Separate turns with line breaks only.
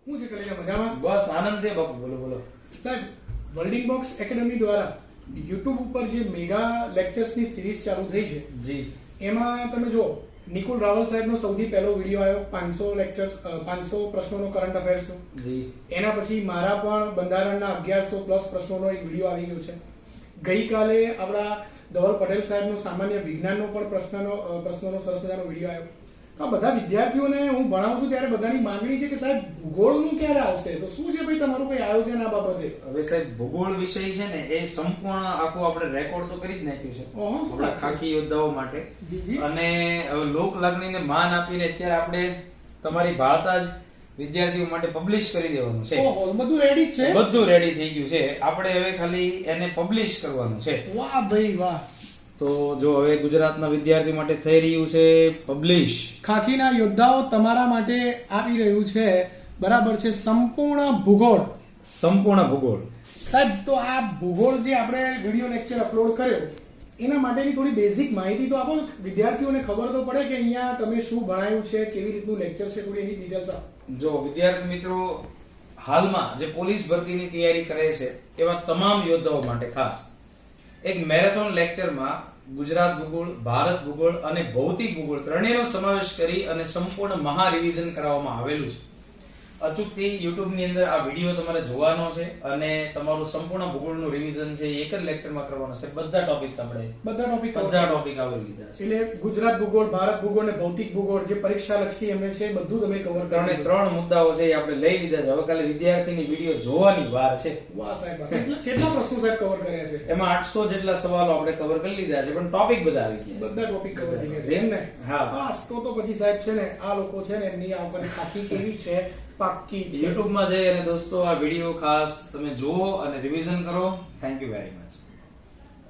હું છે કલેજા મજામાં?
બસ આનંદ છે બાપુ. બોલો બોલો
સાહેબ, વર્લ્ડિંગ બોક્સ એકેડમી દ્વારા YouTube ઉપર જે મેગા લેક્ચર્સની સિરીઝ ચાલુ થઈ છે,
જી.
એમાં તમે જો નિકુલ રાવલ સાહેબનો સૌથી પહેલો વિડીયો આવ્યો 500 લેક્ચર્સ 500 પ્રશ્નોનો કરંટ અફેર્સનો.
જી.
એના પછી મારા પણ બંધારણના 1100 પ્લસ પ્રશ્નોનો એક વિડીયો આવી ગયો છે. ગઈકાલે આપણા ધવલ પટેલ સાહેબનો સામાન્ય વિજ્ઞાનનો પણ પ્રશ્નોનો સરસ મજાનો વિડીયો આવ્યો. તો આ બધા વિદ્યાર્થીઓને હું ભણાવું છું ત્યારે બધાની માંગણી છે કે સાહેબ ભૂગોળનું ક્યારે આવશે? તો શું છે ભાઈ તમારું કોઈ આયોજન આ બાબતે?
હવે સાહેબ ભૂગોળ વિષય છે ને એ સંપૂર્ણ આખું આપણે રેકોર્ડ તો કરી જ નાખ્યું છે
ઓહો, શું
આપણા
વાત છે?
ખાખી યોદ્ધાઓ માટે.
જી જી.
અને હવે લોક લાગણીને માન આપીને અત્યારે આપણે તમારી ભાળતા જ વિદ્યાર્થીઓ માટે પબ્લિશ કરી દેવાનું છે.
ઓહો, બધું રેડી જ છે.
બધું રેડી થઈ ગયું છે. આપણે હવે ખાલી એને પબ્લિશ કરવાનું છે.
વાહ ભાઈ વાહ.
તો જો હવે ગુજરાતના વિદ્યાર્થીઓ માટે થઈ રહ્યું છે પબ્લિશ.
ખાખીના યોદ્ધાઓ તમારા માટે આવી રહ્યું છે, બરાબર છે, સંપૂર્ણ ભૂગોળ.
સંપૂર્ણ ભૂગોળ.
સાહેબ, તો આ ભૂગોળ જે આપણે વિડિયો લેક્ચર અપલોડ કર્યો એના માટેની થોડી બેઝિક માહિતી તો આપો, વિદ્યાર્થીઓને ખબર તો પડે કે અહીંયા તમે શું ભણાયું છે, કેવી રીતનું લેક્ચર છે, થોડી એની ડિટેલ્સ આપો.
જો વિદ્યાર્થી મિત્રો હાલમાં જે પોલીસ ભરતીની તૈયારી કરે છે એવા તમામ યોદ્ધાઓ માટે ખાસ એક મેરેથોન લેક્ચરમાં ગુજરાત ભૂગોળ, ભારત ભૂગોળ અને ભૌતિક ભૂગોળ ત્રણેયનો સમાવેશ કરી અને સંપૂર્ણ મહા રિવિઝન કરવામાં આવેલું છે. અચૂકથી YouTube ની અંદર આ વિડીયો તમારે જોવાનો છે અને તમારું સંપૂર્ણ ભૂગોળનું રિવિઝન છે એક જ લેક્ચરમાં કરવાનું છે. બધા ટોપિક્સ આપણે
બધા ટોપિક
આવરી લીધા છે.
એટલે ગુજરાત ભૂગોળ, ભારત ભૂગોળ અને ભૌતિક ભૂગોળ જે પરીક્ષા લક્ષી એમને છે બધું તમે કવર
ત્રણે ત્રણ મુદ્દાઓ છે એ આપણે લઈ લીધા છે. હવે ખાલી વિદ્યાર્થીની વિડીયો જોવાની વાર છે.
વાહ સાહેબ, કેટલા પ્રશ્નો સાહેબ કવર કર્યા છે?
એમાં 800 જેટલા સવાલો આપણે કવર કરી લીધા છે, પણ ટોપિક બધા આવી ગયા.
બધા ટોપિક કવર થઈ ગયા છે એમ ને?
હા.
બસ તો પછી સાહેબ છે ને આ લોકો છે ને એમની આ વખતે ખાખી કેવી છે પાક્કી છે.
YouTube માં જઈ અને દોસ્તો આ વિડીયો ખાસ તમે જુઓ અને રિવિઝન કરો. Thank you very much.